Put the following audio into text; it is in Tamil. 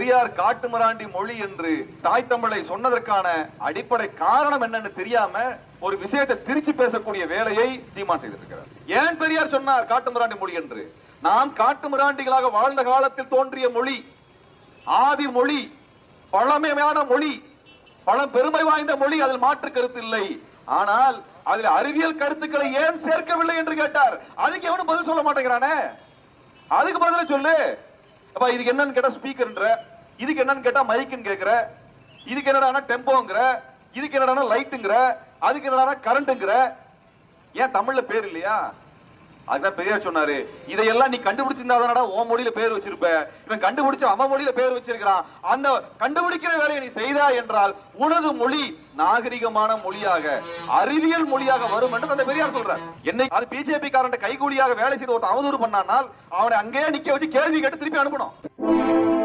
பெரியார் காட்டுமிராண்டி மொழி என்று தாய் தமிழை சொன்னதற்கான அடிப்படை காரணம் என்னன்னு தெரியாம ஒரு விஷயத்தை திருச்சி பேசக்கூடிய வேலையை சீமான் செய்திருக்கிறார். ஏன் பெரியார் சொன்னார் காட்டுமிராண்டி மொழி என்று? நாம் காட்டுமிராண்டிகளாக வாழ்ந்த காலத்தில் தோன்றிய மொழி, ஆதி மொழி, பழமையான மொழி, பழம் பெருமை வாய்ந்த மொழி, அதில் மாற்று கருத்து இல்லை. ஆனால் அதில் அறிவியல் கருத்துக்களை ஏன் சேர்க்கவில்லை என்று கேட்டார். அதுக்கு எவனும் பதில் சொல்ல மாட்டேங்கிறானே. அதுக்கு பதில சொல்லு. இதுக்கு என்னன்னு கேட்டா ஸ்பீக்கர்ன்ற, இதுக்கு என்னன்னு கேட்டா மைக்குன்னு கேக்குற, இதுக்கு என்னடா டெம்போங்கிற, இதுக்கு என்னடா லைட்டுங்கிற, அதுக்கு என்னடா கரண்ட்ங்கிற. ஏன் தமிழ்ல பேர் இல்லையா? அதுதான் பெரியார் சொன்னாரு, இதையெல்லாம் நீ கண்டுபிடிச்சிருந்தாதானடா உன் மொழியில பேர் வச்சிருப்ப. இவன் கண்டுபிடிச்ச அவன் மொழியில பேர் வச்சிருக்கிறான். அந்த கண்டுபிடிக்கிற வேலையை நீ செய்தா என்றால் உனது மொழி நாகரிகமான மொழியாக, அறிவியல் மொழியாக வரும் என்று அந்த பெரியார் சொல்றார். என்னை அது பிஜேபி காரன் கைகூலியாக வேலை செய்து ஒருத்தன் அவதூறு பண்ணானால் அவனை அங்கேயே நிக்க வச்சு கேள்வி கேட்டு திருப்பி அனுப்பணும்.